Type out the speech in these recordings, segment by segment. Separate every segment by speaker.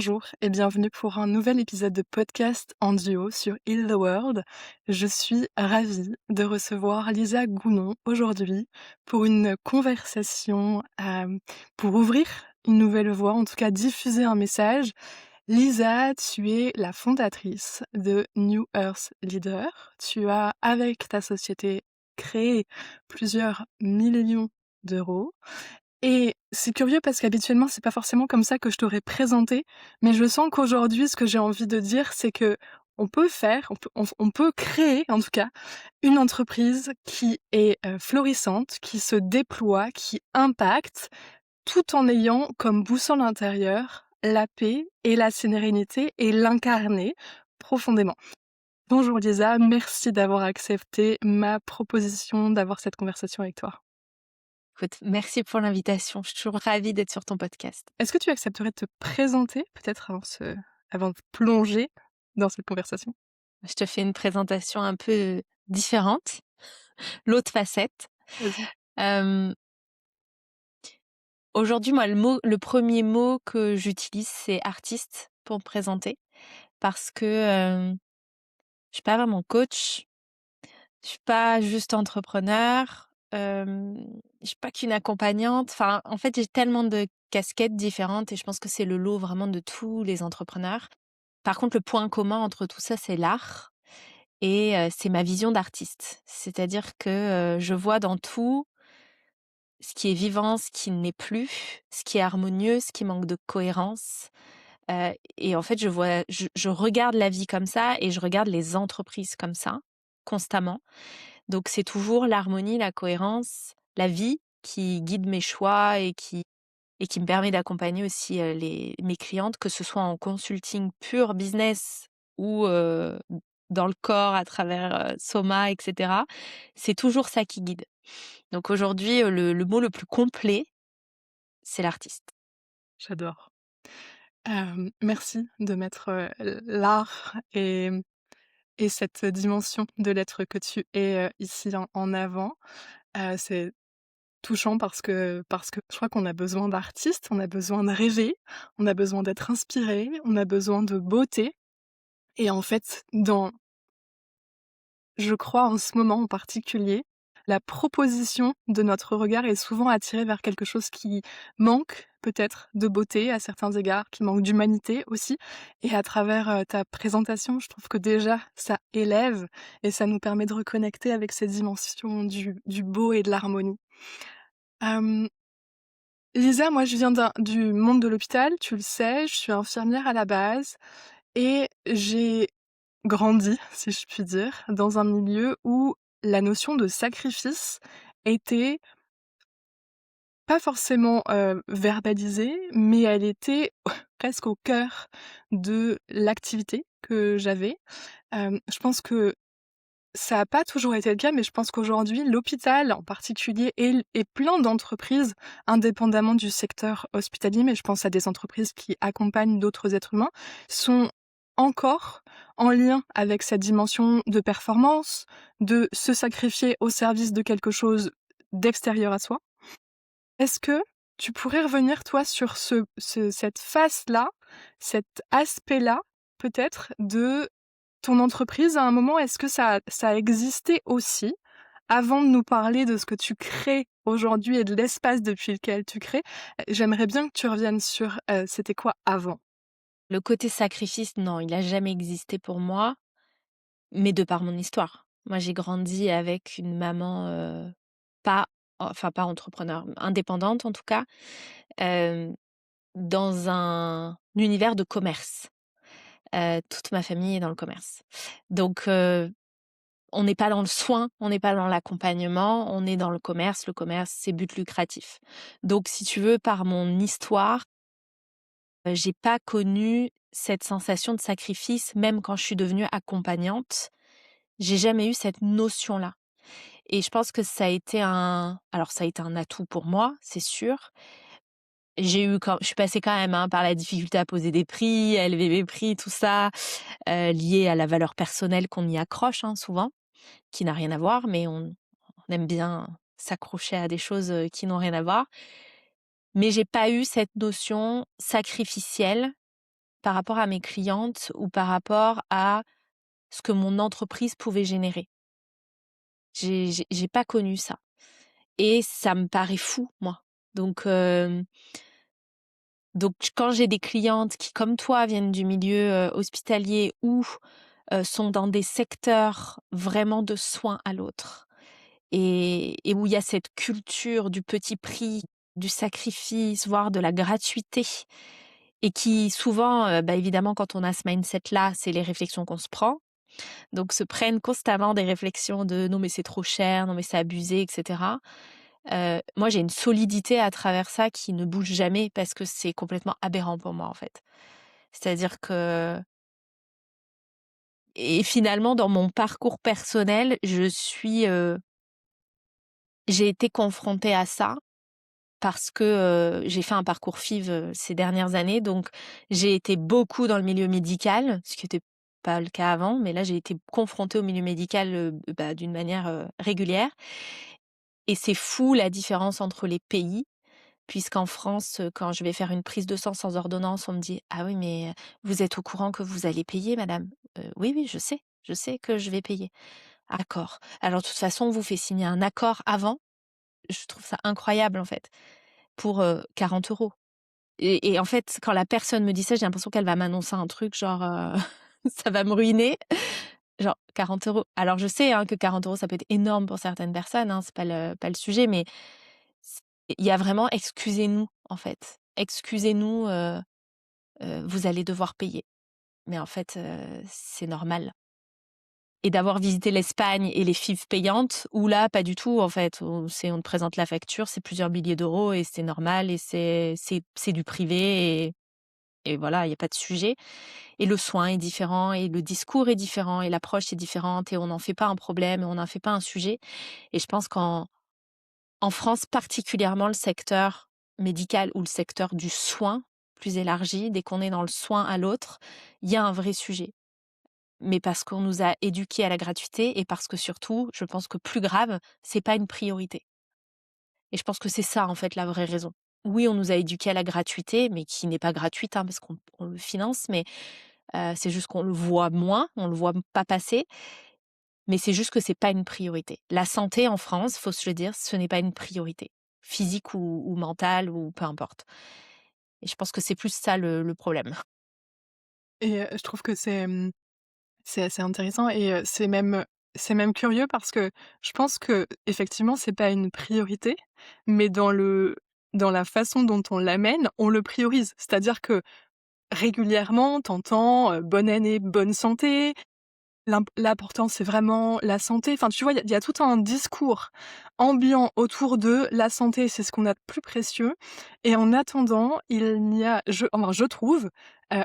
Speaker 1: Bonjour et bienvenue pour un nouvel épisode de podcast en duo sur Heal the World. Je suis ravie de recevoir Lisa Gounon aujourd'hui pour une conversation, pour ouvrir une nouvelle voie, en tout cas diffuser un message. Lisa, tu es la fondatrice de New Earth Leader. Tu as, avec ta société, créé plusieurs millions d'euros. Et c'est curieux parce qu'habituellement, c'est pas forcément comme ça que je t'aurais présenté, mais je sens qu'aujourd'hui, ce que j'ai envie de dire, c'est que on peut créer, en tout cas, une entreprise qui est florissante, qui se déploie, qui impacte, tout en ayant comme boussole intérieure la paix et la sérénité et l'incarner profondément. Bonjour Lisa, merci d'avoir accepté ma proposition d'avoir cette conversation avec toi.
Speaker 2: Écoute, merci pour l'invitation. Je suis toujours ravie d'être sur ton podcast.
Speaker 1: Est-ce que tu accepterais de te présenter, peut-être avant de plonger dans cette conversation?
Speaker 2: Je te fais une présentation un peu différente, l'autre facette.
Speaker 1: Vas-y.
Speaker 2: Hem, Aujourd'hui, moi, le premier mot que j'utilise, c'est artiste pour me présenter parce que, je suis pas vraiment coach, je suis pas juste entrepreneur, je suis pas qu'une accompagnante. Enfin, en fait, j'ai tellement de casquettes différentes et je pense que c'est le lot vraiment de tous les entrepreneurs. Par contre, le point commun entre tout ça, c'est l'art. Et c'est ma vision d'artiste. C'est-à-dire que, je vois dans tout ce qui est vivant, ce qui n'est plus, ce qui est harmonieux, ce qui manque de cohérence, et en fait, je regarde la vie comme ça et je regarde les entreprises comme ça, constamment. Donc c'est toujours l'harmonie, la cohérence, la vie qui guide mes choix et qui me permet d'accompagner aussi, mes clientes, que ce soit en consulting pur business ou, dans le corps à travers, Soma et cetera. C'est toujours ça qui guide. Donc aujourd'hui, le mot le plus complet, c'est l'artiste.
Speaker 1: J'adore. Merci de mettre, l'art et cette dimension de l'être que tu es, ici en avant. C'est touchant parce que je crois qu'on a besoin d'artistes, on a besoin de rêver, on a besoin d'être inspiré, on a besoin de beauté et en fait, je crois en ce moment en particulier, la proposition de notre regard est souvent attirée vers quelque chose qui manque peut-être de beauté à certains égards, qui manque d'humanité aussi. Et à travers ta présentation, je trouve que déjà ça élève et ça nous permet de reconnecter avec cette dimension du beau et de l'harmonie. Euh, Lisa, moi je viens du monde de l'hôpital, tu le sais, je suis infirmière à la base et j'ai grandi, si je puis dire, dans un milieu où la notion de sacrifice était pas forcément, verbalisée, mais elle était presque au cœur de l'activité que j'avais. Je pense que ça a pas toujours été le cas, mais je pense qu'aujourd'hui, l'hôpital en particulier et plein d'entreprises, indépendamment du secteur hospitalier, mais je pense à des entreprises qui accompagnent d'autres êtres humains, sont encore en lien avec cette dimension de performance, de se sacrifier au service de quelque chose d'extérieur à soi. Est-ce que tu pourrais revenir, toi, sur cette face-là, cet aspect-là, peut-être, de ton entreprise à un moment? Est-ce que ça a existé aussi, avant de nous parler de ce que tu crées aujourd'hui et de l'espace depuis lequel tu crées? J'aimerais bien que tu reviennes sur, c'était quoi avant?
Speaker 2: Le côté sacrifice, non, il a jamais existé pour moi, mais de par mon histoire. Moi, j'ai grandi avec une maman, pas pas entrepreneur, indépendante en tout cas, hem, dans un univers de commerce. Toute ma famille est dans le commerce. Donc on n'est pas dans le soin, on n'est pas dans l'accompagnement, on est dans le commerce. Le commerce, c'est but lucratif. Donc si tu veux, par mon histoire, j'ai pas connu cette sensation de sacrifice, même quand je suis devenue accompagnante. J'ai jamais eu cette notion-là et je pense que ça a été un atout pour moi, c'est sûr. Je suis passée quand même, hein, par la difficulté à poser des prix, à élever mes prix, tout ça, lié à la valeur personnelle qu'on y accroche, hein, souvent, qui n'a rien à voir, mais on aime bien s'accrocher à des choses, qui n'ont rien à voir. Mais j'ai pas eu cette notion sacrificielle par rapport à mes clientes ou par rapport à ce que mon entreprise pouvait générer. J'ai pas connu ça et ça me paraît fou, moi. Donc hem, donc quand j'ai des clientes qui, comme toi, viennent du milieu, hospitalier ou, sont dans des secteurs vraiment de soins à l'autre et où il y a cette culture du petit prix, du sacrifice, voire de la gratuité et qui souvent, évidemment quand on a ce mindset-là, c'est les réflexions qu'on se prend. Donc se prennent constamment des réflexions de: «Non mais c'est trop cher, non mais c'est abusé» et cetera. Moi j'ai une solidité à travers ça qui ne bouge jamais parce que c'est complètement aberrant pour moi, en fait. C'est-à-dire que et finalement dans mon parcours personnel, j'ai été confrontée à ça parce que, j'ai fait un parcours FIV, ces dernières années, donc j'ai été beaucoup dans le milieu médical, ce qui était pas le cas avant, mais là j'ai été confrontée au milieu médical, d'une manière, régulière et c'est fou la différence entre les pays, puisqu'en France, quand je vais faire une prise de sang sans ordonnance, on me dit: «Ah oui, mais, vous êtes au courant que vous allez payer madame?» «Oui, oui, je sais que je vais payer». «D'accord. Alors de toute façon, on vous fait signer un accord avant». Je trouve ça incroyable en fait, pour, 40 € et en fait, quand la personne me dit ça, j'ai l'impression qu'elle va m'annoncer un truc genre, ça va me ruiner, genre 40 €. Alors je sais, hein, que 40 € ça peut être énorme pour certaines personnes, hein, c'est pas le sujet, mais c il y a vraiment «excusez-nous» en fait. «Excusez-nous, vous allez devoir payer». Mais en fait, c'est normal. Et d'avoir visité l'Espagne et les FIV payantes où là, pas du tout en fait. On te présente la facture, c'est plusieurs milliers d'euros et c'est normal et c'est du privé et voilà, il y a pas de sujet et le soin est différent et le discours est différent et l'approche est différente et on n'en fait pas un problème et on n'en fait pas un sujet et je pense qu'en France, particulièrement le secteur médical ou le secteur du soin plus élargi, dès qu'on est dans le soin à l'autre, il y a un vrai sujet. Mais parce qu'on nous a éduqués à la gratuité et parce que surtout, je pense que plus grave, c'est pas une priorité. Et je pense que c'est ça, en fait, la vraie raison. Oui, on nous a éduqués à la gratuité, mais qui n'est pas gratuite, hein, parce qu'on le finance, mais c'est juste qu'on le voit moins, on le voit pas passer, mais c'est juste que c'est pas une priorité. La santé en France, faut se le dire, ce n'est pas une priorité, physique ou mentale ou peu importe. Et je pense que c'est plus ça le problème.
Speaker 1: Et je trouve que c'est assez intéressant et c'est même curieux parce que je pense qu'effectivement, c'est pas une priorité, mais dans la façon dont on l'amène, on le priorise. C'est-à-dire que régulièrement, t'entends «Bonne année, bonne santé». L'important, c'est vraiment la santé. Enfin, tu vois, il y a tout un discours ambiant autour de la santé, c'est ce qu'on a de plus précieux et en attendant, il n'y a je trouve,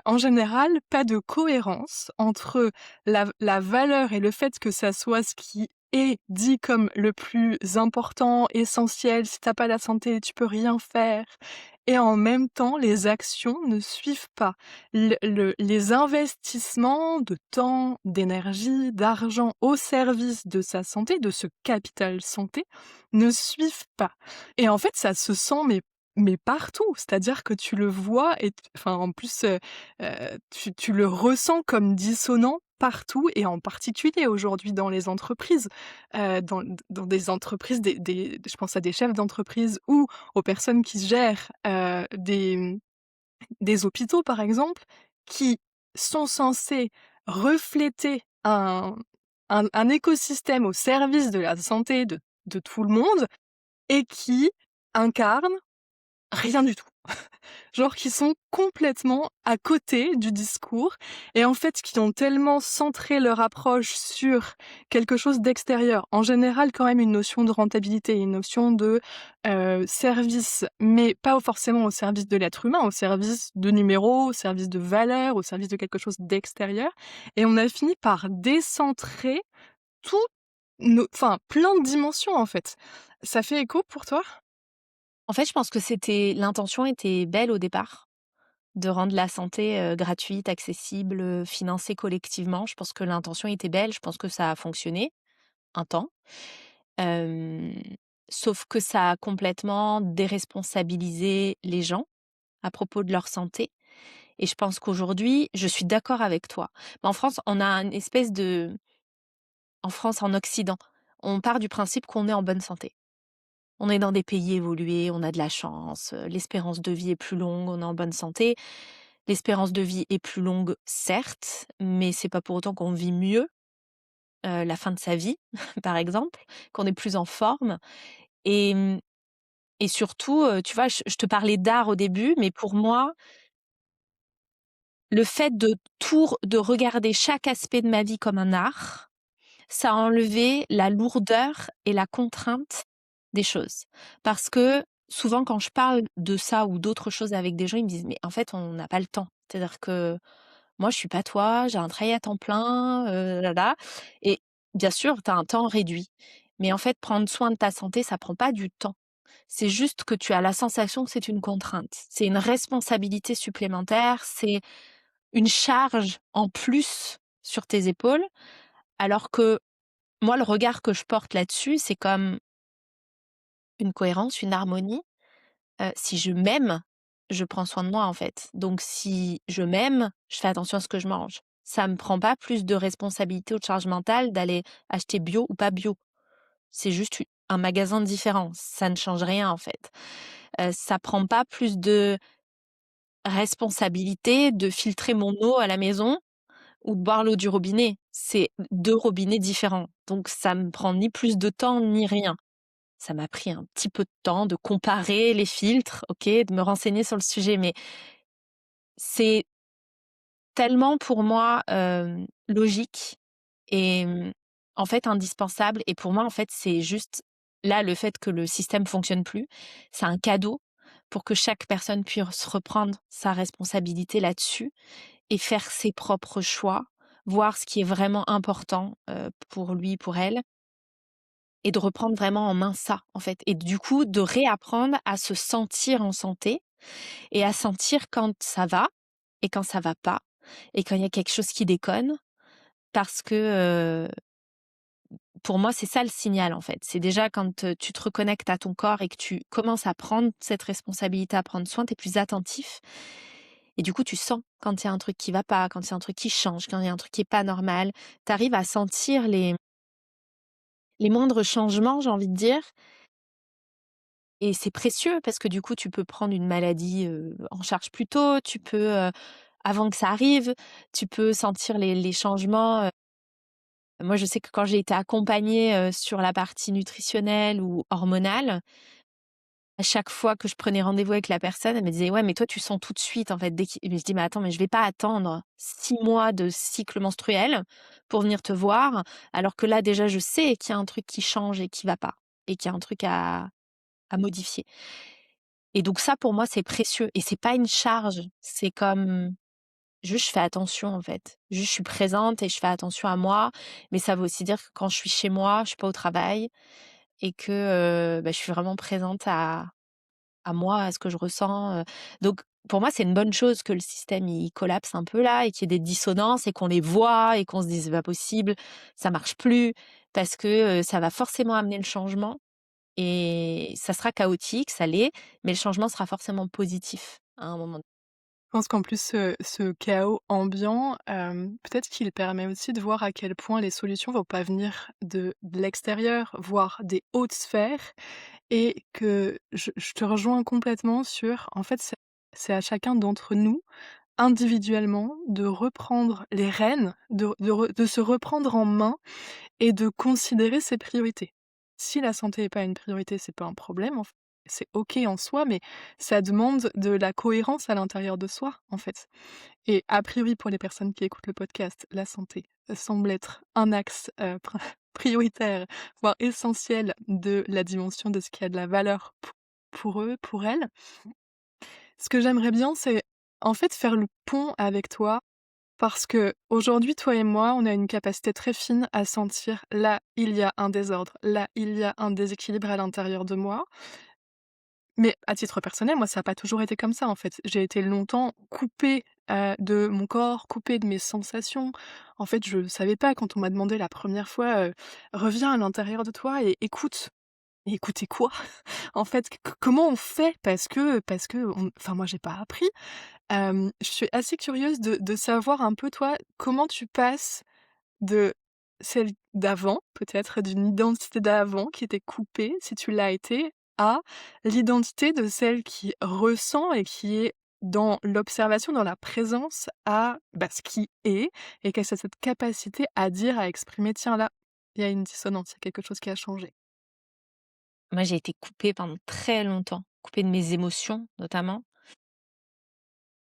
Speaker 1: en général, pas de cohérence entre la valeur et le fait que ça soit ce qui est dit comme le plus important, essentiel. Si tu pas la santé, tu peux rien faire et en même temps, les actions ne suivent pas. Les investissements de temps, d'énergie, d'argent au service de sa santé, de ce capital santé, ne suivent pas. Et en fait, ça se sent mais partout. C'est-à-dire que tu le vois et enfin, en plus, tu le ressens comme dissonant partout et en particulier aujourd'hui dans les entreprises. Dans des entreprises, je pense à des chefs d'entreprise ou aux personnes qui gèrent, des hôpitaux, par exemple, qui sont censés refléter un écosystème au service de la santé de tout le monde et qui incarnent rien du tout. Genre qui sont complètement à côté du discours et en fait qui ont tellement centré leur approche sur quelque chose d'extérieur. En général quand même une notion de rentabilité, une notion de, service, mais pas forcément au service de l'être humain, au service de numéros, au service de valeurs, au service de quelque chose d'extérieur et on a fini par décentrer tout nos enfin plein de dimensions en fait. Ça fait écho pour toi?
Speaker 2: En fait, je pense que l'intention était belle au départ. De rendre la santé, gratuite, accessible, financée collectivement. Je pense que l'intention était belle, je pense que ça a fonctionné, un temps. Hem, Sauf que ça a complètement déresponsabilisé les gens à propos de leur santé Et je pense qu'aujourd'hui, je suis d'accord avec toi. Mais en France, on a une espèce de en France, en Occident, on part du principe qu'on est en bonne santé. On est dans des pays évolués, on a de la chance, l'espérance de vie est plus longue, on est en bonne santé. L'espérance de vie est plus longue, certes, mais c'est pas pour autant qu'on vit mieux, la fin de sa vie, par exemple, qu'on est plus en forme et et surtout, tu vois, je te parlais d'art au début, mais pour moi, le fait de regarder chaque aspect de ma vie comme un art, ça a enlevé la lourdeur et la contrainte des choses. Parce que souvent quand je parle de ça ou d'autres choses avec des gens, ils me disent: «Mais en fait, on n'a pas le temps». C'est-à-dire que moi, je suis pas toi, j'ai un travail à temps plein, et bien sûr, tu as un temps réduit. Mais en fait, prendre soin de ta santé, ça prend pas du temps. C'est juste que tu as la sensation que c'est une contrainte. C'est une responsabilité supplémentaire, c'est une charge en plus sur tes épaules, alors que moi, le regard que je porte là-dessus, c'est comme une cohérence, une harmonie. Si je m'aime, je prends soin de moi, en fait. Donc si je m'aime, je fais attention à ce que je mange. Ça me prend pas plus de responsabilité ou de charge mentale d'aller acheter bio ou pas bio. C'est juste un magasin différent. Ça ne change rien, en fait. Ça prend pas plus de responsabilité de filtrer mon eau à la maison ou de boire l'eau du robinet. C'est 2 robinets différents. Donc ça me prend ni plus de temps ni rien. Ça m'a pris un petit peu de temps de comparer les filtres, OK, de me renseigner sur le sujet, mais c'est tellement pour moi, logique et en fait indispensable et pour moi, en fait, c'est juste là, le fait que le système fonctionne plus, c'est un cadeau pour que chaque personne puisse reprendre sa responsabilité là-dessus et faire ses propres choix, voir ce qui est vraiment important, pour lui, pour elle et de reprendre vraiment en main ça, en fait et du coup, de réapprendre à se sentir en santé et à sentir quand ça va et quand ça va pas et quand il y a quelque chose qui déconne parce que, pour moi, c'est ça le signal, en fait. C'est déjà quand, tu te reconnectes à ton corps et que tu commences à prendre cette responsabilité, à prendre soin, tu es plus attentif et du coup, tu sens quand il y a un truc qui va pas, quand il y a un truc qui change, quand il y a un truc qui est pas normal. Tu arrives à sentir les moindres changements, j'ai envie de dire et c'est précieux parce que du coup, tu peux prendre une maladie, en charge plus tôt, tu peux, avant que ça arrive, tu peux sentir les changements, moi, je sais que quand j'ai été accompagnée, sur la partie nutritionnelle ou hormonale, à chaque fois que je prenais rendez-vous avec la personne, elle me disait: «Ouais, mais toi, tu sens tout de suite, en fait, dès qu'il» mais je dis: «Mais attends, mais je vais pas attendre 6 mois de cycle menstruel pour venir te voir, alors que là, déjà, je sais qu'il y a un truc qui change et qui va pas et qu'il y a un truc à modifier» et donc ça, pour moi, c'est précieux et c'est pas une charge. C'est comme juste, je fais attention, en fait. Juste, je suis présente et je fais attention à moi, mais ça veut aussi dire que quand je suis chez moi, je suis pas au travail et que, je suis vraiment présente à moi, à ce que je ressens, donc pour moi, c'est une bonne chose que le système, il collapse un peu là et qu'il y ait des dissonances et qu'on les voit et qu'on se dise: «C'est pas possible, ça marche plus» parce que, ça va forcément amener le changement et ça sera chaotique, ça l'est, mais le changement sera forcément positif à un moment.
Speaker 1: Je pense qu'en plus, ce chaos ambiant, peut-être qu'il permet aussi de voir à quel point les solutions vont pas venir de l'extérieur, voire des hautes sphères et que je te rejoins complètement sur en fait, c'est à chacun d'entre nous, individuellement, de reprendre les rênes, de se reprendre en main et de considérer ses priorités. Si la santé n'est pas une priorité, c'est pas un problème, c'est OK en soi, mais ça demande de la cohérence à l'intérieur de soi, en fait. Et a priori, pour les personnes qui écoutent le podcast, la santé semble être un axe, prioritaire, voire essentiel de la dimension de ce qui a de la valeur pour eux, pour elles. Ce que j'aimerais bien, c'est, en fait, faire le pont avec toi parce que aujourd'hui, toi et moi, on a une capacité très fine à sentir, là, il y a un désordre, là, il y a un déséquilibre à l'intérieur de moi. Mais à titre personnel, moi, ça a pas toujours été comme ça, en fait. J'ai été longtemps coupée, de mon corps, coupée de mes sensations. En fait, je savais pas quand on m'a demandé la première fois, «Reviens à l'intérieur de toi et écoute». Et écouter quoi? En fait, comment on fait? Parce que enfin moi j'ai pas appris. Je suis assez curieuse de savoir un peu toi, comment tu passes de celle d'avant, peut-être d'une identité d'avant qui était coupée, si tu l'as été, à l'identité de celle qui ressent et qui est dans l'observation, dans la présence à, bah, ce qui est et qui a cette capacité à dire, à exprimer: «Tiens là, il y a une dissonance, il y a quelque chose qui a changé».
Speaker 2: Moi, j'ai été coupée pendant très longtemps, coupée de mes émotions notamment,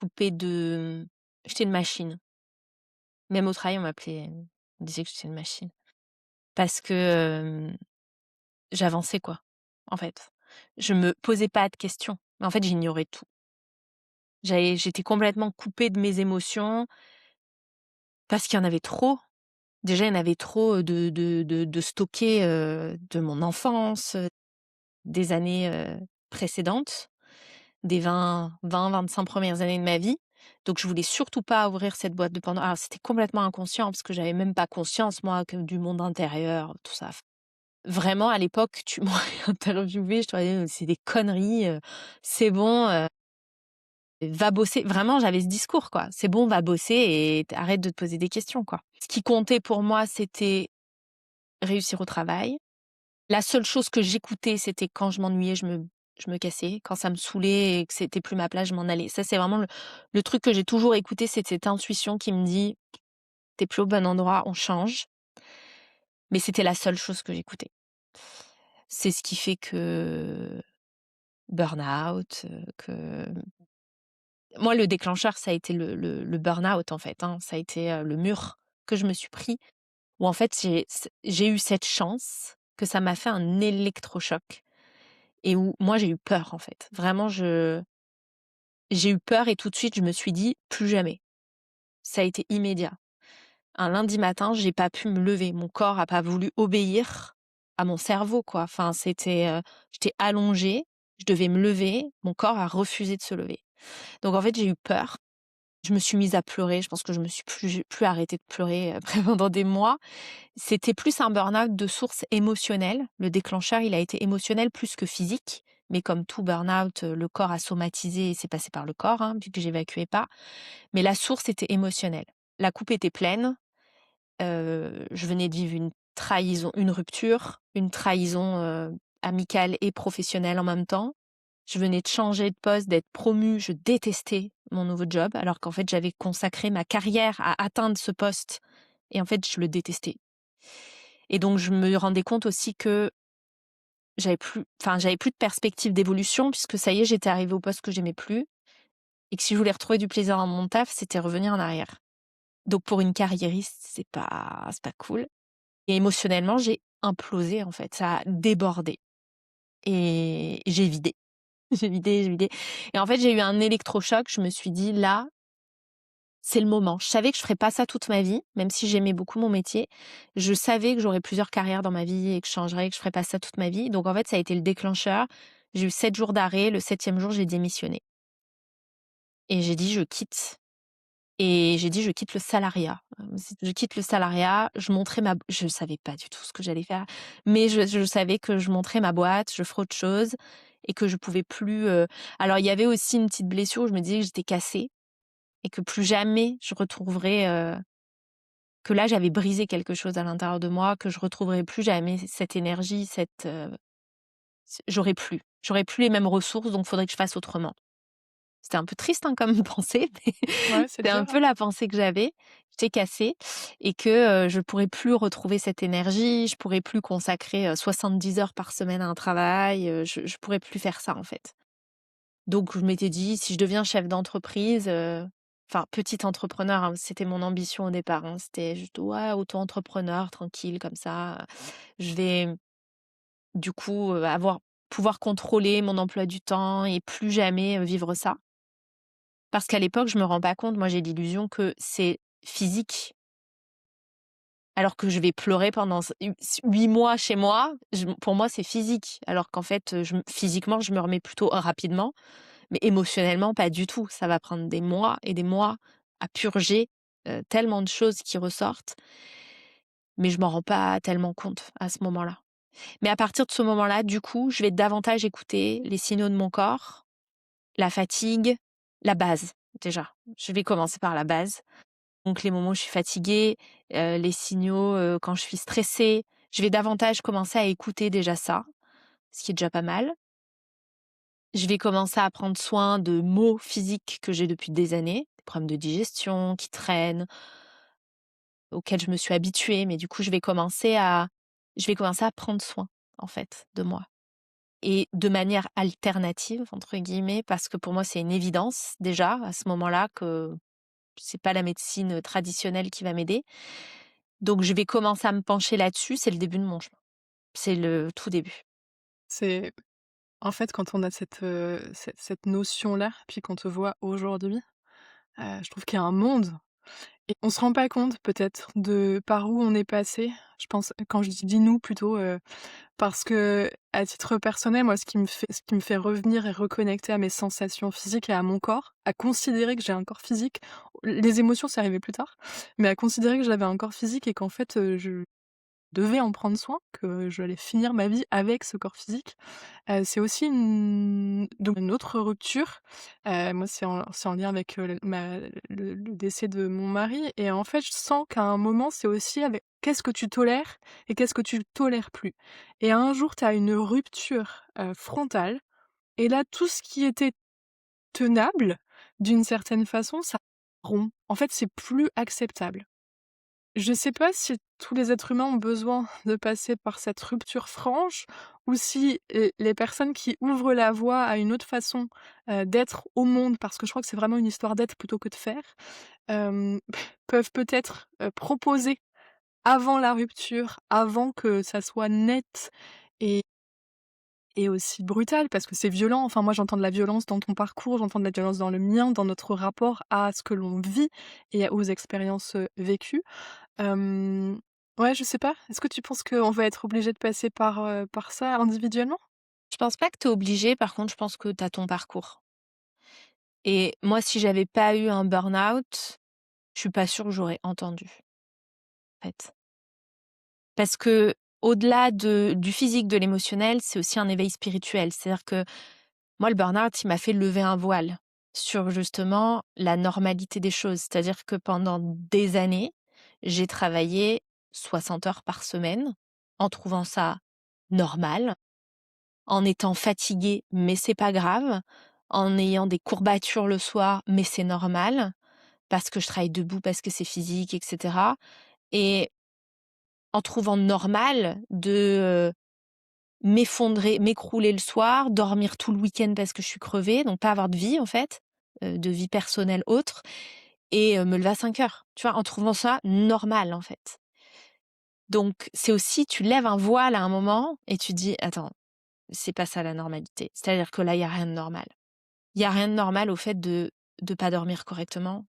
Speaker 2: coupée de j'étais une machine. Même au travail, on disait que j'étais une machine parce que, j'avançais quoi, en fait. Je me posais pas de questions, mais en fait, j'ignorais tout. J'étais complètement coupée de mes émotions parce qu'il y en avait trop. Déjà, il y en avait trop, de stockés, de mon enfance, des années, précédentes, des 20-25 premières années de ma vie. Donc je voulais surtout pas ouvrir cette boîte de Pandore. Alors c'était complètement inconscient parce que j'avais même pas conscience moi que du monde intérieur, tout ça. Vraiment à l'époque, tu m'aurais interviewée, je t'aurais dit: «C'est des conneries, c'est bon, va bosser». Vraiment, j'avais ce discours quoi: «C'est bon, va bosser et arrête de te poser des questions quoi». Ce qui comptait pour moi, c'était réussir au travail. La seule chose que j'écoutais, c'était quand je m'ennuyais, je me cassais. Quand ça me saoulait et que c'était plus ma place, je m'en allais. Ça, c'est vraiment le truc que j'ai toujours écouté, c'est cette intuition qui me dit: «Tu es plus au bon endroit, on change». Mais c'était la seule chose que j'écoutais. C'est ce qui fait que burn-out, que moi, le déclencheur, ça a été le burn-out, en fait, hein. Ça a été, le mur que je me suis pris où en fait, j'ai eu cette chance que ça m'a fait un électrochoc. Et où moi j'ai eu peur en fait. Vraiment j'ai eu peur et tout de suite je me suis dit: «Plus jamais». Ça a été immédiat. Un lundi matin, j'ai pas pu me lever. Mon corps a pas voulu obéir à mon cerveau quoi. Enfin c'était, j'étais allongée, je devais me lever, mon corps a refusé de se lever. Donc en fait, j'ai eu peur. Je me suis mise à pleurer, je pense que je me suis plus arrêtée de pleurer après pendant des mois. C'était plus un burn-out de source émotionnelle. Le déclencheur, il a été émotionnel plus que physique. Mais comme tout burn-out, le corps a somatisé et c'est passé par le corps, hein, vu que j'évacuais pas. Mais la source était émotionnelle. La coupe était pleine. Je venais de vivre une trahison, une rupture, une trahison amicale et professionnelle en même temps. Je venais de changer de poste, d'être promue. Je détestais mon nouveau job, alors qu'en fait, j'avais consacré ma carrière à atteindre ce poste. Et en fait, je le détestais. Et donc je me rendais compte aussi que j'avais plus de perspective d'évolution puisque ça y est, j'étais arrivée au poste que j'aimais plus et que si je voulais retrouver du plaisir dans mon taf, c'était revenir en arrière. Donc pour une carriériste, c'est pas cool et émotionnellement, j'ai implosé en fait, ça a débordé et j'ai vidé. J'ai vidé et en fait, j'ai eu un électrochoc, je me suis dit: «Là, c'est le moment». Je savais que je ferais pas ça toute ma vie, même si j'aimais beaucoup mon métier. Je savais que j'aurais plusieurs carrières dans ma vie et que je changerais, que je ferais pas ça toute ma vie. Donc en fait, ça a été le déclencheur. J'ai eu 7 jours d'arrêt. Le 7e jour, j'ai démissionné et j'ai dit: «Je quitte». Et j'ai dit: «Je quitte le salariat». Je quitte le salariat, je savais pas du tout ce que j'allais faire, mais je savais que je monterais ma boîte, je ferais autre chose et que je pouvais plus, alors il y avait aussi une petite blessure où je me disais que j'étais cassée et que plus jamais je retrouverais, que là j'avais brisé quelque chose à l'intérieur de moi, que je retrouverais plus jamais cette énergie, j'aurais plus les mêmes ressources, donc faudrait que je fasse autrement. C'était un peu triste, hein, comme pensée, mais
Speaker 1: Ouais, c'est
Speaker 2: c'était un
Speaker 1: dur,
Speaker 2: peu
Speaker 1: hein.
Speaker 2: la pensée que j'avais. J'étais cassée et que, je pourrais plus retrouver cette énergie, je pourrais plus consacrer, 70 heures par semaine à un travail, je pourrais plus faire ça, en fait. Donc je m'étais dit: «Si je deviens chef d'entreprise», enfin petite entrepreneur, hein, c'était mon ambition au départ, hein. C'était juste: «Ouais, auto-entrepreneur, tranquille comme ça, je vais, du coup, pouvoir contrôler mon emploi du temps et plus jamais, vivre ça». Parce qu'à l'époque, je me rends pas compte, moi j'ai l'illusion que c'est physique, alors que je vais pleurer pendant 8 mois chez moi, pour moi c'est physique, alors qu'en fait, physiquement je me remets plutôt rapidement, mais émotionnellement pas du tout. Ça va prendre des mois et des mois à purger, tellement de choses qui ressortent, mais je m'en rends pas tellement compte à ce moment-là. Mais à partir de ce moment-là, du coup, je vais davantage écouter les signaux de mon corps, la fatigue, la base, déjà. Je vais commencer par la base. Donc les moments où je suis fatiguée, les signaux, quand je suis stressée, je vais davantage commencer à écouter déjà ça, ce qui est déjà pas mal. Je vais commencer à prendre soin de maux physiques que j'ai depuis des années, des problèmes de digestion qui traînent, auxquels je me suis habituée, mais du coup, je vais commencer à prendre soin, en fait, de moi et de manière «alternative» entre guillemets, parce que pour moi, c'est une évidence déjà à ce moment-là que c'est pas la médecine traditionnelle qui va m'aider. Donc je vais commencer à me pencher là-dessus, c'est le début de mon chemin. C'est le tout début.
Speaker 1: C'est en fait, quand on a cette notion-là, puis qu'on te voit aujourd'hui, je trouve qu'il y a un monde et on se rend pas compte peut-être de par où on est passé. Je pense quand je dis «nous» plutôt, parce que à titre personnel, moi, ce qui me fait revenir et reconnecter à mes sensations physiques et à mon corps, à considérer que j'ai un corps physique, les émotions, c'est arrivé plus tard, mais à considérer que j'avais un corps physique et qu'en fait, je devais en prendre soin, que j'allais finir ma vie avec ce corps physique. C'est aussi une autre rupture, moi c'est en lien avec, le décès de mon mari et en fait, je sens qu'à un moment, c'est aussi avec qu'est-ce que tu tolères et qu'est-ce que tu tolères plus? Et un jour, tu as une rupture, frontale et là, tout ce qui était tenable, d'une certaine façon, ça rompt. En fait, c'est plus acceptable. Je sais pas si tous les êtres humains ont besoin de passer par cette rupture franche ou si les personnes qui ouvrent la voie à une autre façon, d'être au monde, parce que je crois que c'est vraiment une histoire d'être plutôt que de faire, hem, peuvent peut-être, proposer avant la rupture, avant que ça soit net et aussi brutal parce que c'est violent. Enfin moi j'entends de la violence dans ton parcours, j'entends de la violence dans le mien, dans notre rapport à ce que l'on vit et aux expériences, vécues. Hem, ouais, je sais pas. Est-ce que tu penses qu'on va être obligé de passer par ça individuellement?
Speaker 2: Je pense pas que tu es obligé, par contre, je pense que tu as ton parcours et moi, si j'avais pas eu un burn-out, je suis pas sûre que j'aurais entendu, en fait. Parce que au-delà du physique, de l'émotionnel, c'est aussi un éveil spirituel. C'est-à-dire que moi, le burn-out, il m'a fait lever un voile sur justement la normalité des choses. C'est-à-dire que pendant des années, j'ai travaillé 60 heures par semaine en trouvant ça normal, en étant fatiguée, mais c'est pas grave, en ayant des courbatures le soir, mais c'est normal, parce que je travaille debout, parce que c'est physique, etc. Et en trouvant normal de m'effondrer, m'écrouler le soir, dormir tout le week-end parce que je suis crevée, donc pas avoir de vie en fait, de vie personnelle autre et me lever à 5 heures, tu vois? En trouvant ça normal en fait. Donc c'est aussi tu lèves un voile à un moment et tu dis: «Attends, c'est pas ça la normalité». C'est-à-dire que là, il y a rien de normal. Il y a rien de normal au fait de pas dormir correctement.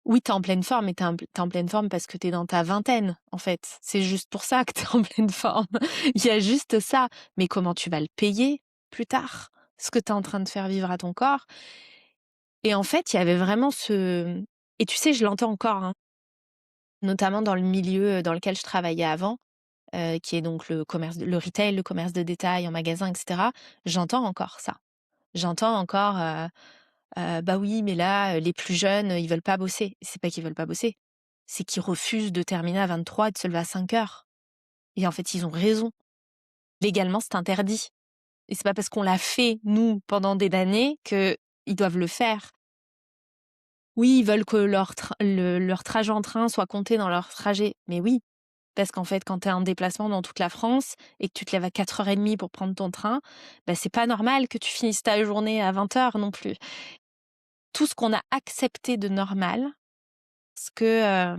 Speaker 2: Oui, tu es en pleine forme, mais tu es en pleine forme parce que tu es dans ta vingtaine, en fait. C'est juste pour ça que tu es en pleine forme. Il y a juste ça. Mais comment tu vas le payer plus tard? Ce que tu es en train de faire vivre à ton corps. Et en fait, il y avait vraiment ce et tu sais, je l'entends encore, hein, notamment dans le milieu, dans lequel je travaillais avant, qui est donc le retail, le commerce de détail en magasin et cetera. J'entends encore ça. J'entends encore, «Bah oui, mais là, les plus jeunes, ils veulent pas bosser». C'est pas qu'ils veulent pas bosser, c'est qu'ils refusent de terminer à 23 et de se lever à 5 heures. Et en fait, ils ont raison. Légalement, c'est interdit et c'est pas parce qu'on l'a fait, nous, pendant des années, qu'ils doivent le faire. Oui, ils veulent que leur trajet en train soit compté dans leur trajet, mais oui, parce qu'en fait, quand tu es en déplacement dans toute la France et que tu te lèves à 4h30 pour prendre ton train, bah, c'est pas normal que tu finisses ta journée à 20 heures non plus. Tout ce qu'on a accepté de normal, parce que,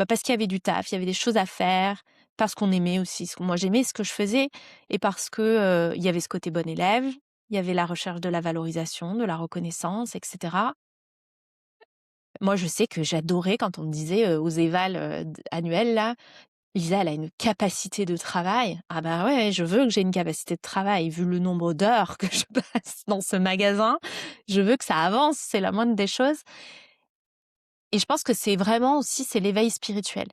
Speaker 2: parce qu'il y avait du taf, il y avait des choses à faire, parce qu'on aimait aussi moi j'aimais ce que je faisais et parce que, il y avait ce côté bon élève, il y avait la recherche de la valorisation, de la reconnaissance et cetera. Moi, je sais que j'adorais quand on me disait, aux évals, d annuels là: «Lisa, elle a une capacité de travail». Ah bah ouais, je veux que j'ai une capacité de travail. Vu le nombre d'heures que je passe dans ce magasin, je veux que ça avance, c'est la moindre des choses. Et je pense que c'est vraiment aussi c'est l'éveil spirituel.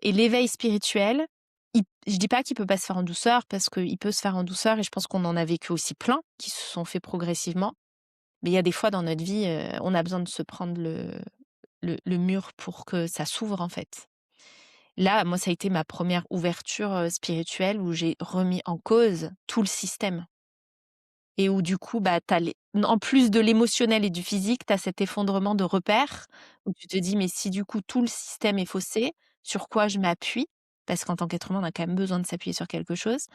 Speaker 2: Et l'éveil spirituel, je dis pas qu'il peut pas se faire en douceur parce qu'il peut se faire en douceur et je pense qu'on en a vécu aussi plein qui se sont faits progressivement. Mais il y a des fois dans notre vie, on a besoin de se prendre le mur pour que ça s'ouvre, en fait. Là, moi, ça a été ma première ouverture, spirituelle où j'ai remis en cause tout le système et où du coup, bah, tu les en plus de l'émotionnel et du physique, tu as cet effondrement de repères où tu te dis: «Mais si du coup tout le système est faussé, sur quoi je m'appuie?» Parce qu'en tant qu'être humain, on a quand même besoin de s'appuyer sur quelque chose.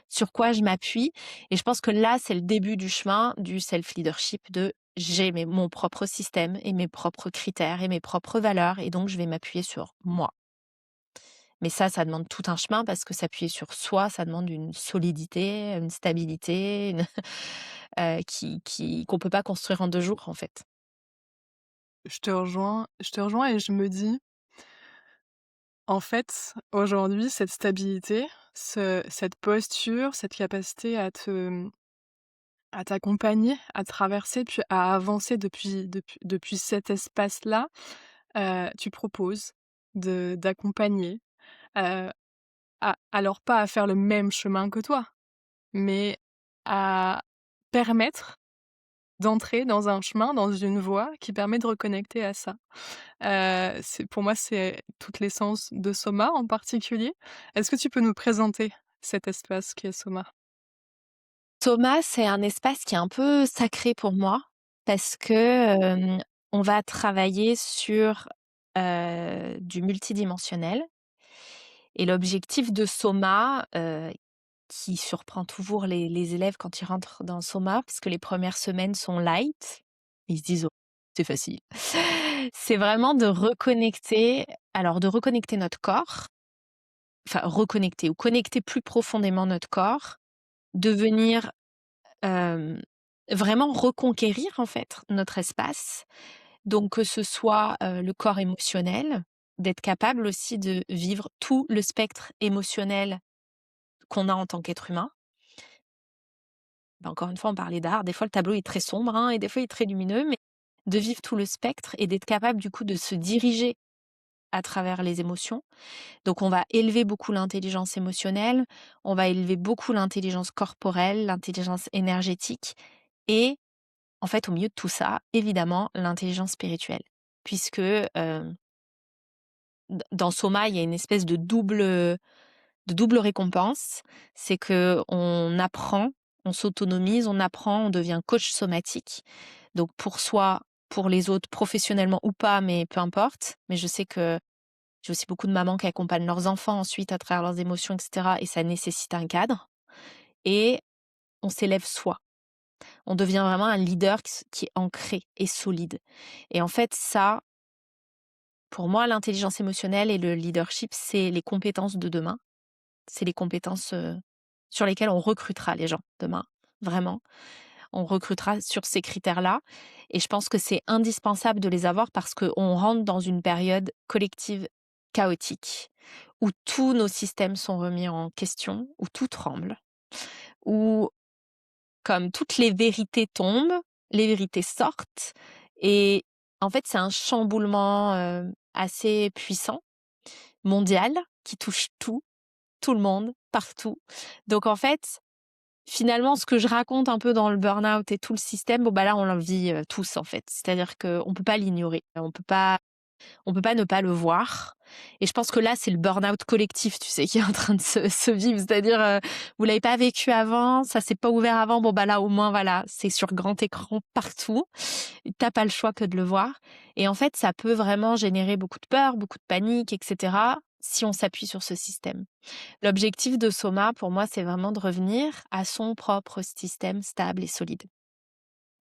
Speaker 2: Sur quoi je m'appuie? Et je pense que là, c'est le début du chemin du self leadership de j'ai mon propre système et mes propres critères et mes propres valeurs et donc je vais m'appuyer sur moi. Mais ça demande tout un chemin parce que s'appuyer sur soi, ça demande une solidité, une stabilité, qui qu'on peut pas construire en 2 jours, en fait.
Speaker 1: Je te rejoins et je me dis, en fait, aujourd'hui, cette stabilité, cette posture, cette capacité à t'accompagner, à traverser, puis à avancer depuis cet espace-là, tu proposes d'accompagner, heu, à alors pas à faire le même chemin que toi, mais à permettre d'entrer dans un chemin, dans une voie qui permet de reconnecter à ça. C'est pour moi, c'est toute l'essence de Soma en particulier. Est-ce que tu peux nous présenter cet espace qui est Soma?
Speaker 2: Thomas, c'est un espace qui est un peu sacré pour moi parce que, on va travailler sur, du multidimensionnel et l'objectif de Soma, qui surprend toujours les élèves quand ils rentrent dans Soma, parce que les premières semaines sont light. Ils se disent: «Oh, c'est facile». C'est vraiment de reconnecter notre corps, enfin reconnecter ou connecter plus profondément notre corps, de venir, hem, vraiment reconquérir en fait notre espace. Donc que ce soit, le corps émotionnel, d'être capable aussi de vivre tout le spectre émotionnel qu'on a en tant qu'être humain. Bah, encore une fois, on parlait d'art, des fois le tableau est très sombre, hein, et des fois il est très lumineux, mais de vivre tout le spectre et d'être capable du coup de se diriger à travers les émotions. Donc on va élever beaucoup l'intelligence émotionnelle, on va élever beaucoup l'intelligence corporelle, l'intelligence énergétique et en fait au milieu de tout ça, évidemment, l'intelligence spirituelle. Puisque, dans Soma, il y a une espèce de double récompense, c'est que on apprend, on s'autonomise, on apprend, on devient coach somatique. Donc pour soi, pour les autres, professionnellement ou pas, mais peu importe. Mais je sais que j'ai aussi beaucoup de mamans qui accompagnent leurs enfants ensuite à travers leurs émotions, et cetera et ça nécessite un cadre et on s'élève soi. On devient vraiment un leader qui est ancré et solide et en fait ça, pour moi, l'intelligence émotionnelle et le leadership, c'est les compétences de demain. C'est les compétences, sur lesquelles on recrutera les gens demain, vraiment. On recrutera sur ces critères-là et je pense que c'est indispensable de les avoir parce qu'on rentre dans une période collective chaotique, où tous nos systèmes sont remis en question, où tout tremble, où comme toutes les vérités tombent, les vérités sortent et en fait, c'est un chamboulement, assez puissant, mondial, qui touche tout le monde, partout. Donc en fait, finalement, ce que je raconte un peu dans le burn-out et tout le système, bon, bah, là, on le vit, tous, en fait. C'est-à-dire qu'on peut pas l'ignorer. On peut pas ne pas le voir et je pense que là, c'est le burn-out collectif, tu sais, qui est en train de se vivre. C'est-à-dire, vous l'avez pas vécu avant, ça s'est pas ouvert avant, bon, bah, là, au moins, voilà, c'est sur grand écran partout. Tu pas le choix que de le voir et en fait, ça peut vraiment générer beaucoup de peur, beaucoup de panique et cetera, si on s'appuie sur ce système. L'objectif de Soma, pour moi, c'est vraiment de revenir à son propre système stable et solide.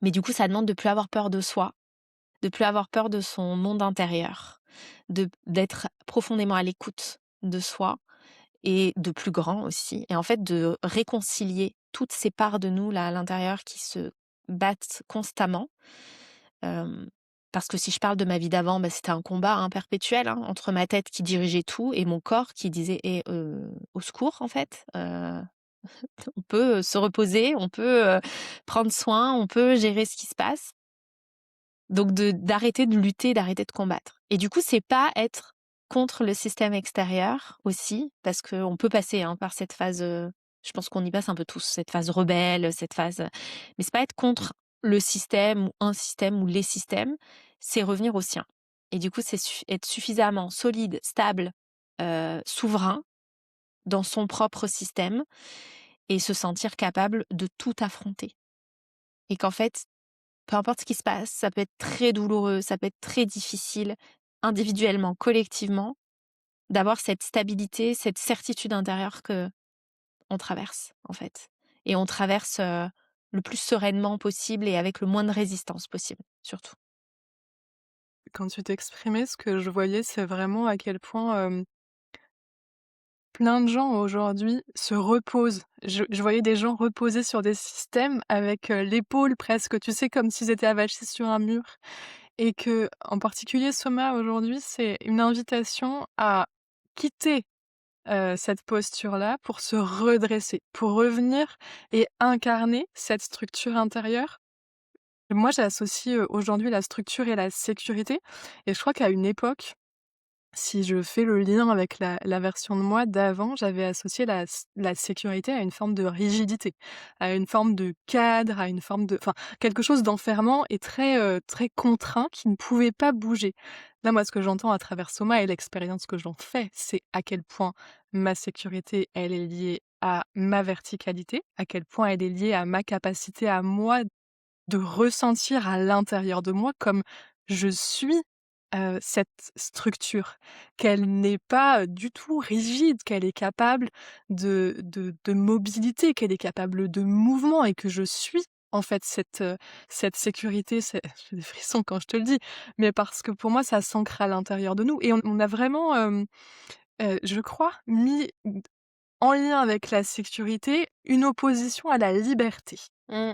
Speaker 2: Mais du coup, ça demande de plus avoir peur de soi, de plus avoir peur de son monde intérieur, d'être profondément à l'écoute de soi et de plus grand aussi. Et en fait, de réconcilier toutes ces parts de nous là à l'intérieur qui se battent constamment. Euh, Parce que si je parle de ma vie d'avant, bah, c'était un combat hein, perpétuel hein, entre ma tête qui dirigeait tout et mon corps qui disait eh, au secours en fait. On peut se reposer, on peut prendre soin, on peut gérer ce qui se passe. Donc d'arrêter de lutter, d'arrêter de combattre. Et du coup, c'est pas être contre le système extérieur aussi, parce qu'on peut passer par cette phase, je pense qu'on y passe un peu tous, cette phase rebelle, cette phase, mais c'est pas être contre le système ou un système ou les systèmes, c'est revenir au sien. Et du coup, c'est être suffisamment solide, stable, souverain dans son propre système et se sentir capable de tout affronter. Et qu'en fait, peu importe ce qui se passe, ça peut être très douloureux, ça peut être très difficile, individuellement, collectivement, d'avoir cette stabilité, cette certitude intérieure que on traverse, en fait. Et on traverse le plus sereinement possible et avec le moins de résistance possible, surtout.
Speaker 1: Quand tu t'exprimais, ce que je voyais, c'est vraiment à quel point, plein de gens aujourd'hui se reposent. Je voyais des gens reposer sur des systèmes avec, l'épaule presque, tu sais, comme s'ils étaient avachis sur un mur et que, en particulier Soma aujourd'hui, c'est une invitation à quitter, cette posture-là pour se redresser, pour revenir et incarner cette structure intérieure. Moi, j'associe, aujourd'hui la structure et la sécurité et je crois qu'à une époque, si je fais le lien avec la version de moi d'avant, j'avais associé la sécurité à une forme de rigidité, à une forme de cadre, à une forme de enfin, quelque chose d'enfermant et très contraint qui ne pouvait pas bouger. Là, moi, ce que j'entends à travers Soma et l'expérience que j'en fais, c'est à quel point ma sécurité, elle est liée à ma verticalité, à quel point elle est liée à ma capacité à moi de ressentir à l'intérieur de moi comme je suis, cette structure, qu'elle n'est pas, du tout rigide, qu'elle est capable de mobilité, qu'elle est capable de mouvement et que je suis, en fait, cette sécurité. J'ai des frissons quand je te le dis, mais parce que pour moi, ça s'ancre à l'intérieur de nous et on a vraiment, je crois, mis en lien avec la sécurité, une opposition à la liberté.
Speaker 2: Mmh.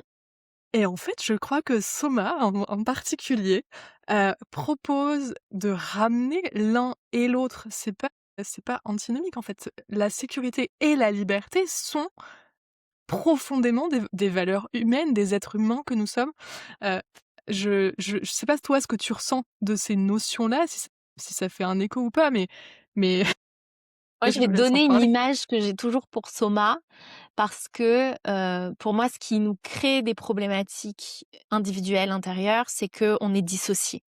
Speaker 1: Et en fait, je crois que Soma, en particulier, propose de ramener l'un et l'autre. C'est pas antinomique, en fait. La sécurité et la liberté sont profondément des valeurs humaines, des êtres humains que nous sommes. Heu, je sais pas toi ce que tu ressens de ces notions-là, si ça fait un écho ou pas, mais
Speaker 2: Moi, je
Speaker 1: je
Speaker 2: vais
Speaker 1: te
Speaker 2: te
Speaker 1: laisse en
Speaker 2: donner une
Speaker 1: parler.
Speaker 2: image que j'ai toujours pour Soma, parce que, pour moi, ce qui nous crée des problématiques individuelles intérieures, c'est qu'on est dissociés.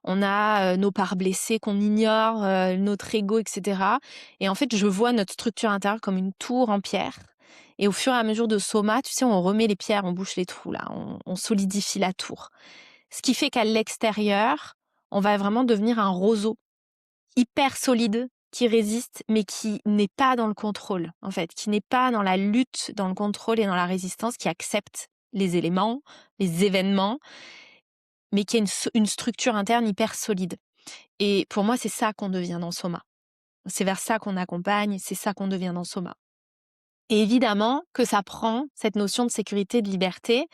Speaker 2: On a, nos parts blessées qu'on ignore, notre ego et cetera, et en fait, je vois notre structure intérieure comme une tour en pierre, et au fur et à mesure de Soma, tu sais, on remet les pierres, on bouche les trous là, on solidifie la tour. Ce qui fait qu'à l'extérieur, on va vraiment devenir un roseau hyper solide qui résiste, mais qui n'est pas dans le contrôle, en fait, qui n'est pas dans la lutte, dans le contrôle et dans la résistance, qui accepte les éléments, les événements, mais qui a une structure interne hyper solide. Et pour moi, c'est ça qu'on devient dans Soma. C'est vers ça qu'on accompagne, c'est ça qu'on devient dans Soma. Et évidemment que ça prend cette notion de sécurité, de liberté.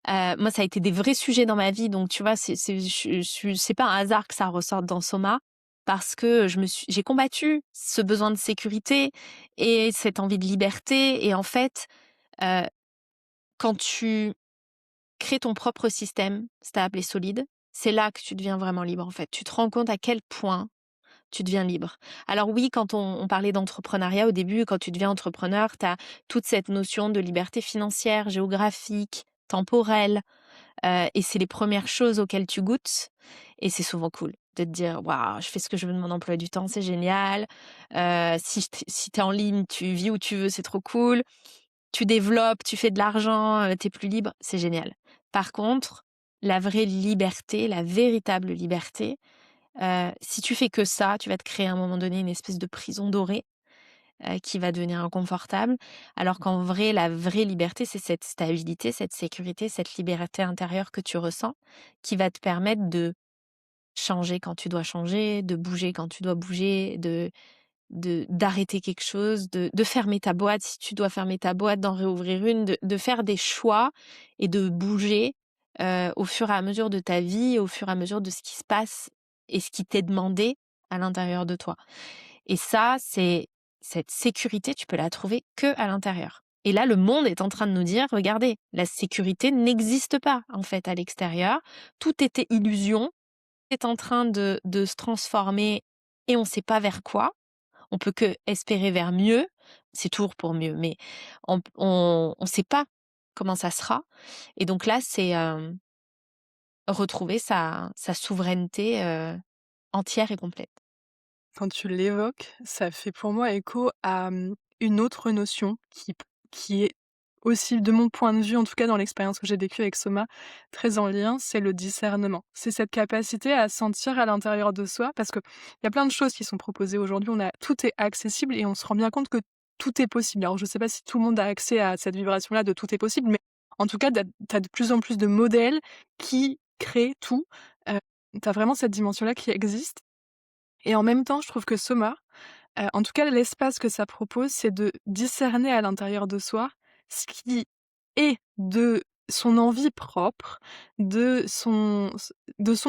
Speaker 2: Moi, ça a été des vrais sujets dans ma vie, donc tu vois, c'est pas un hasard que ça ressorte dans Soma, parce que j'ai combattu ce besoin de sécurité et cette envie de liberté. Et en fait, heu, quand tu crées ton propre système stable et solide, c'est là que tu deviens vraiment libre, en fait. Tu te rends compte à quel point tu deviens libre. Alors oui, quand on parlait d'entrepreneuriat au début, quand tu deviens entrepreneur, tu as toute cette notion de liberté financière, géographique, temporelle. Et c'est les premières choses auxquelles tu goûtes, et c'est souvent cool de te dire: «Waouh, je fais ce que je veux de mon emploi du temps, c'est génial». Si tu es en ligne, tu vis où tu veux, c'est trop cool. Tu développes, tu fais de l'argent, tu es plus libre, c'est génial. Par contre, la vraie liberté, la véritable liberté, si tu fais que ça, tu vas te créer à un moment donné une espèce de prison dorée, qui va devenir inconfortable. Alors qu'en vrai, la vraie liberté, c'est cette stabilité, cette sécurité, cette liberté intérieure que tu ressens, qui va te permettre de changer quand tu dois changer, de bouger quand tu dois bouger, d'arrêter quelque chose, de fermer ta boîte si tu dois fermer ta boîte, d'en réouvrir une, de faire des choix et de bouger au fur et à mesure de ta vie, au fur et à mesure de ce qui se passe et ce qui t'est demandé à l'intérieur de toi. Et ça, c'est cette sécurité, tu peux la trouver que à l'intérieur. Et là, le monde est en train de nous dire: «Regardez, la sécurité n'existe pas, en fait, à l'extérieur. Tout était illusion, est en train de se transformer et on ne sait pas vers quoi. On peut que espérer vers mieux, c'est toujours pour mieux, mais on sait pas comment ça sera et donc là, c'est, retrouver sa souveraineté, entière et complète.
Speaker 1: Quand tu l'évoques, ça fait pour moi écho à, une autre notion qui est aussi, de mon point de vue, en tout cas dans l'expérience que j'ai vécue avec Soma, très en lien, c'est le discernement. C'est cette capacité à sentir à l'intérieur de soi parce qu'il y a plein de choses qui sont proposées aujourd'hui, tout est accessible et on se rend bien compte que tout est possible. Alors je sais pas si tout le monde a accès à cette vibration-là de tout est possible, mais en tout cas, tu as de plus en plus de modèles qui créent tout. Heu, tu as vraiment cette dimension-là qui existe et en même temps, je trouve que Soma, en tout cas l'espace que ça propose, c'est de discerner à l'intérieur de soi ce qui est de son envie propre, de son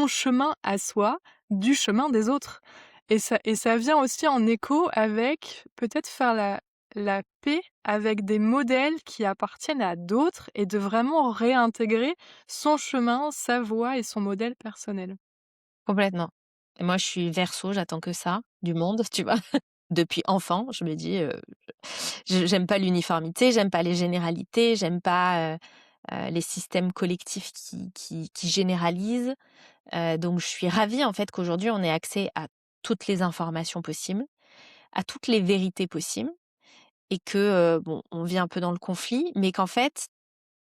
Speaker 1: chemin à soi, du chemin des autres. Et ça vient aussi en écho avec peut-être faire la paix avec des modèles qui appartiennent à d'autres et de vraiment réintégrer son chemin, sa voix et son modèle personnel.
Speaker 2: Complètement. Et moi, je suis Verseau, j'attends que ça du monde, tu vois? Depuis enfant, je me dis, j'aime pas l'uniformité, j'aime pas les généralités, j'aime pas, les systèmes collectifs qui généralisent. Donc je suis ravie, en fait, qu'aujourd'hui, on ait accès à toutes les informations possibles, à toutes les vérités possibles et que, bon, on vit un peu dans le conflit, mais qu'en fait,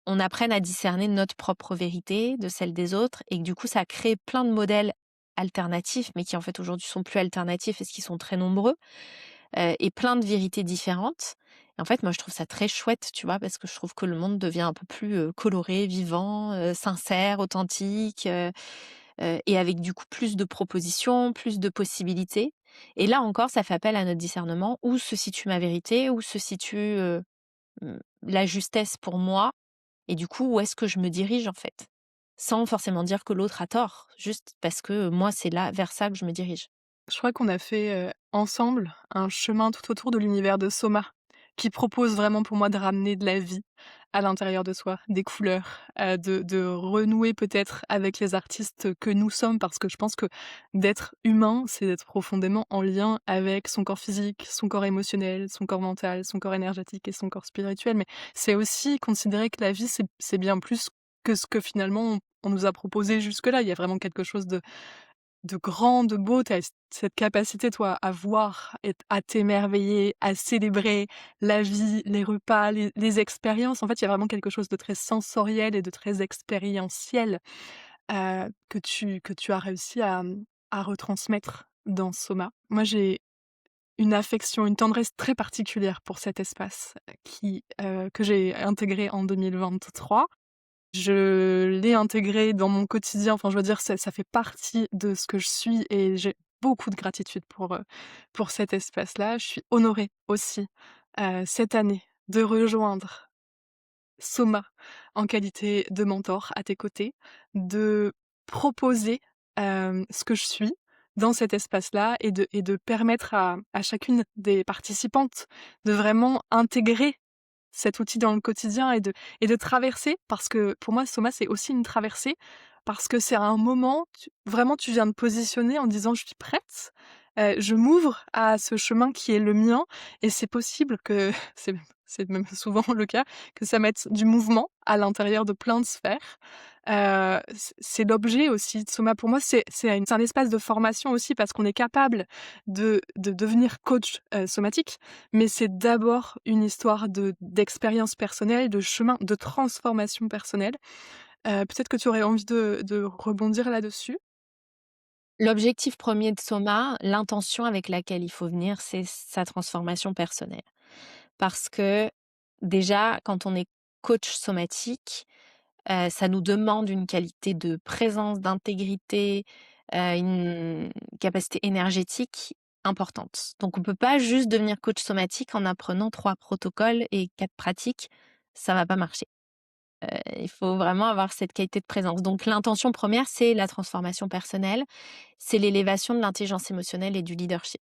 Speaker 2: on apprenne à discerner notre propre vérité de celle des autres et que du coup, ça crée plein de modèles alternatifs, mais qui en fait aujourd'hui sont plus alternatifs parce qu'ils sont très nombreux, et plein de vérités différentes. Et en fait, moi, je trouve ça très chouette, tu vois, parce que je trouve que le monde devient un peu plus coloré, vivant, sincère, authentique, et avec du coup plus de propositions, plus de possibilités. Et là encore, ça fait appel à notre discernement. Où se situe ma vérité? Où se situe la justesse pour moi? Et du coup, où est-ce que je me dirige en fait? Sans forcément dire que l'autre a tort, juste parce que moi, c'est là, vers ça que je me dirige.
Speaker 1: Je crois qu'on a fait, ensemble un chemin tout autour de l'univers de Soma, qui propose vraiment pour moi de ramener de la vie à l'intérieur de soi, des couleurs, de renouer peut-être avec les artistes que nous sommes. Parce que je pense que d'être humain, c'est d'être profondément en lien avec son corps physique, son corps émotionnel, son corps mental, son corps énergétique et son corps spirituel. Mais c'est aussi considérer que la vie, c'est bien plus que ce que finalement on nous a proposé jusque-là. Il y a vraiment quelque chose de grand, de beau. Tu as cette capacité, toi, à voir et à t'émerveiller, à célébrer la vie, les repas, les expériences. En fait, il y a vraiment quelque chose de très sensoriel et de très expérientiel, que tu as réussi à retransmettre dans Soma. Moi, j'ai une affection, une tendresse très particulière pour cet espace, que j'ai intégré en 2023. Je l'ai intégré dans mon quotidien, enfin, je veux dire, ça fait partie de ce que je suis et j'ai beaucoup de gratitude pour cet espace-là. Je suis honorée aussi, cette année, de rejoindre Soma en qualité de mentor à tes côtés, de proposer, ce que je suis dans cet espace-là et de permettre à chacune des participantes de vraiment intégrer cet outil dans le quotidien et de traverser parce que pour moi, Soma, c'est aussi une traversée parce que c'est un moment, tu viens de positionner en disant: «Je suis prête, je m'ouvre à ce chemin qui est le mien» et c'est possible que c'est même souvent le cas, que ça mette du mouvement à l'intérieur de plein de sphères. C'est l'objet aussi de Soma. Pour moi, c'est un espace de formation aussi parce qu'on est capable de devenir coach, somatique, mais c'est d'abord une histoire d'expérience personnelle, de chemin, de transformation personnelle. Peut-être que tu aurais envie de rebondir là-dessus?
Speaker 2: L'objectif premier de Soma, l'intention avec laquelle il faut venir, c'est sa transformation personnelle. Parce que déjà, quand on est coach somatique, ça nous demande une qualité de présence, d'intégrité, une capacité énergétique importante. Donc on peut pas juste devenir coach somatique en apprenant 3 protocoles et 4 pratiques, ça va pas marcher. Il faut vraiment avoir cette qualité de présence. Donc l'intention première, c'est la transformation personnelle, c'est l'élévation de l'intelligence émotionnelle et du leadership.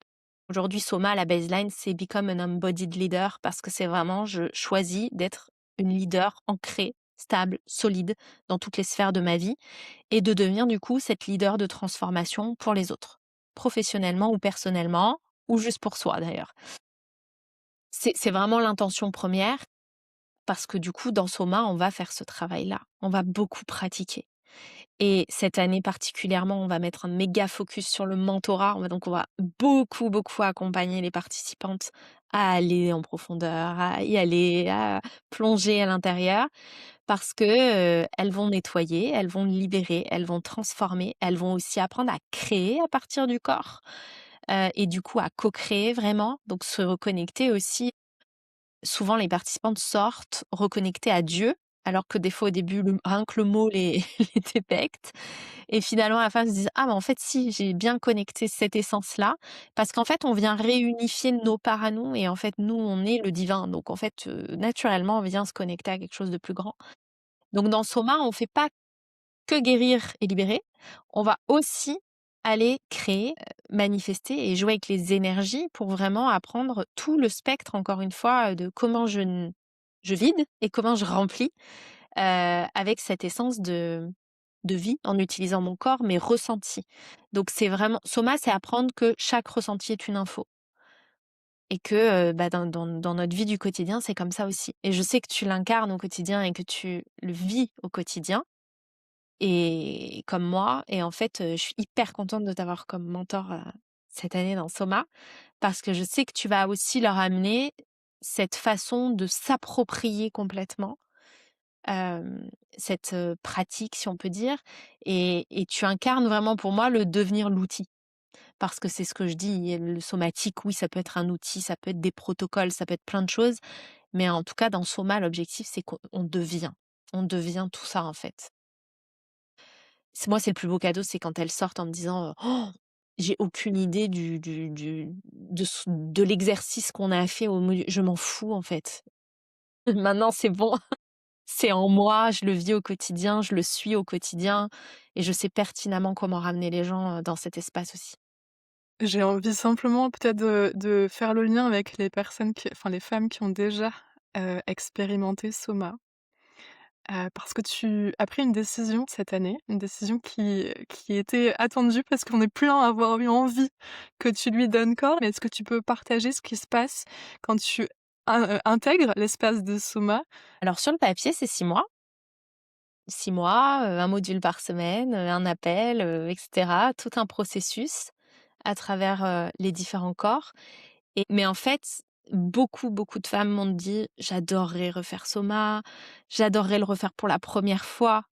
Speaker 2: Aujourd'hui, Soma, la baseline, c'est Become an Embodied Leader parce que c'est vraiment, je choisis d'être une leader ancrée, stable, solide dans toutes les sphères de ma vie et de devenir du coup cette leader de transformation pour les autres. professionnellement ou personnellement, ou juste pour soi d'ailleurs. C'est vraiment l'intention première parce que du coup, dans Soma, on va faire ce travail-là. On va beaucoup pratiquer. Et cette année particulièrement, on va mettre un méga focus sur le mentorat. On va beaucoup, beaucoup accompagner les participantes à aller en profondeur, à y aller, à plonger à l'intérieur parce que, elles vont nettoyer, elles vont libérer, elles vont transformer, elles vont aussi apprendre à créer à partir du corps, et du coup à co-créer vraiment, donc se reconnecter aussi. Souvent les participantes sortent reconnectées à Dieu, alors que des fois au début rien que le mot les les débecte et finalement à la fin elles se disent: «Ah mais en fait si, j'ai bien connecté cette essence-là». Parce qu'en fait on vient réunifier nos parts à nous et en fait nous on est le divin, donc en fait, naturellement on vient se connecter à quelque chose de plus grand. Donc dans Soma, on fait pas que guérir et libérer, on va aussi aller créer, manifester et jouer avec les énergies pour vraiment apprendre tout le spectre, encore une fois, de comment je vide et comment je remplis, avec cette essence de vie en utilisant mon corps, mais ressenti. Donc c'est vraiment Soma, c'est apprendre que chaque ressenti est une info et que, bah, dans notre vie du quotidien, c'est comme ça aussi et je sais que tu l'incarnes au quotidien et que tu le vis au quotidien et comme moi et en fait, je suis hyper contente de t'avoir comme mentor, cette année dans Soma, parce que je sais que tu vas aussi leur amener cette façon de s'approprier complètement, cette, pratique si on peut dire et tu incarnes vraiment pour moi le devenir l'outil. Parce que c'est ce que je dis, le somatique, oui, ça peut être un outil, ça peut être des protocoles, ça peut être plein de choses, mais en tout cas dans Soma, l'objectif c'est on devient tout ça en fait. C'est le plus beau cadeau, c'est quand elles sortent en me disant, «Oh, j'ai aucune idée de l'exercice qu'on a fait au modu je m'en fous en fait. Maintenant c'est bon, c'est en moi, je le vis au quotidien, je le suis au quotidien et je sais pertinemment comment ramener les gens, dans cet espace aussi».
Speaker 1: J'ai envie simplement peut-être de faire le lien avec les personnes les femmes qui ont déjà, expérimenté Soma. Parce que tu as pris une décision cette année, une décision qui était attendue parce qu'on est plein à avoir eu envie que tu lui donnes corps. Mais est-ce que tu peux partager ce qui se passe quand tu intègres l'espace de Soma?
Speaker 2: Alors sur le papier, c'est 6 mois. 6 mois, 1 module par semaine, un appel, et cetera. Tout un processus à travers, les différents corps. Mais en fait, beaucoup, beaucoup de femmes m'ont dit: «J'adorerais refaire Soma, j'adorerais le refaire pour la première fois».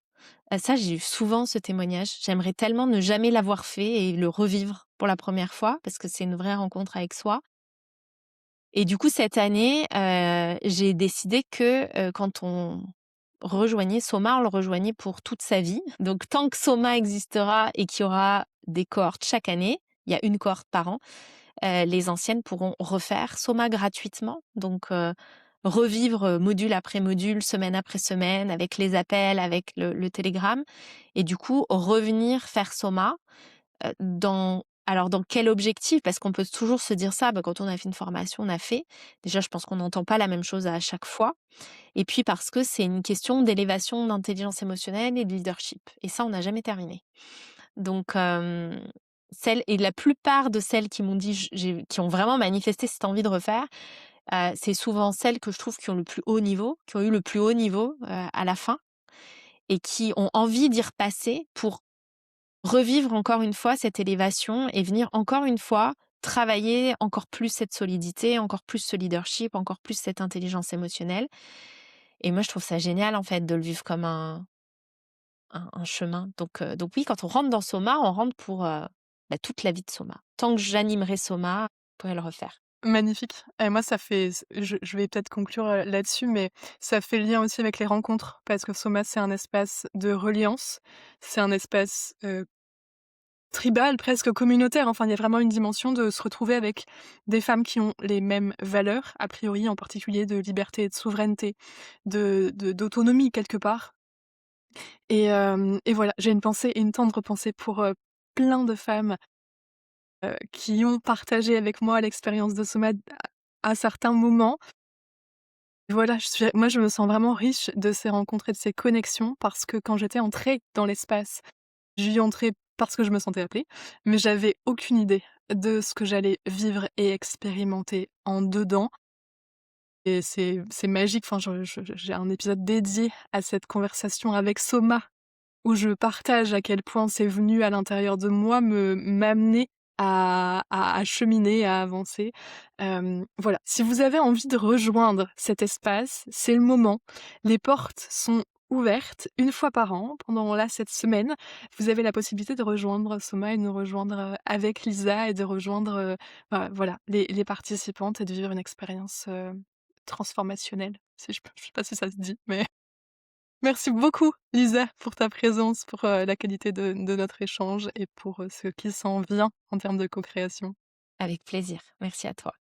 Speaker 2: Ça, j'ai eu souvent ce témoignage. J'aimerais tellement ne jamais l'avoir fait et le revivre pour la première fois, parce que c'est une vraie rencontre avec soi. Et du coup, cette année, j'ai décidé que, quand on rejoignait Soma, on le rejoignait pour toute sa vie. Donc tant que Soma existera et qu'il y aura des cohortes chaque année, il y a une cohorte par an, les anciennes pourront refaire Soma gratuitement, donc revivre, module après module, semaine après semaine, avec les appels, avec le télégramme et du coup revenir faire Soma, dans quel objectif? Parce qu'on peut toujours se dire ça, bah, quand on a fait une formation, on a fait. Déjà, je pense qu'on n'entend pas la même chose à chaque fois et puis parce que c'est une question d'élévation d'intelligence émotionnelle et de leadership et ça, on n'a jamais terminé. Donc, celles et la plupart de celles qui m'ont dit qui ont vraiment manifesté cette envie de refaire, c'est souvent celles que je trouve qui ont le plus haut niveau, qui ont eu le plus haut niveau, à la fin et qui ont envie d'y repasser pour revivre encore une fois cette élévation et venir encore une fois travailler encore plus cette solidité, encore plus ce leadership, encore plus cette intelligence émotionnelle et moi je trouve ça génial en fait de le vivre comme un chemin. Donc oui, quand on rentre dans Soma, on rentre pour, bah, toute la vie de Soma. Tant que j'animerai Soma, je pourrais le refaire.
Speaker 1: Magnifique et moi ça fait je vais peut-être conclure, là-dessus, mais ça fait lien aussi avec les rencontres parce que Soma, c'est un espace de reliance, c'est un espace, tribal, presque communautaire. Enfin, il y a vraiment une dimension de se retrouver avec des femmes qui ont les mêmes valeurs, a priori, en particulier de liberté et de souveraineté, d'autonomie quelque part et voilà, j'ai une pensée et une tendre pensée pour, plein de femmes, qui ont partagé avec moi l'expérience de Soma à certains moments. Voilà, je me sens vraiment riche de ces rencontres et de ces connexions parce que quand j'étais entrée dans l'espace, j'y entrais parce que je me sentais appelée, mais j'avais aucune idée de ce que j'allais vivre et expérimenter en dedans et c'est magique. Enfin, j'ai un épisode dédié à cette conversation avec Soma où je partage à quel point c'est venu à l'intérieur de moi me m'amener à cheminer, à avancer. Voilà, si vous avez envie de rejoindre cet espace, c'est le moment. Les portes sont ouvertes une fois par an pendant là, cette semaine. Vous avez la possibilité de rejoindre Soma et de nous rejoindre, avec Lisa et de rejoindre, voilà, les participantes et de vivre une expérience, transformationnelle, si je sais pas si ça se dit, mais merci beaucoup Lisa pour ta présence, pour, la qualité de notre échange et pour, ce qui s'en vient en termes de co-création.
Speaker 2: Avec plaisir. Merci à toi.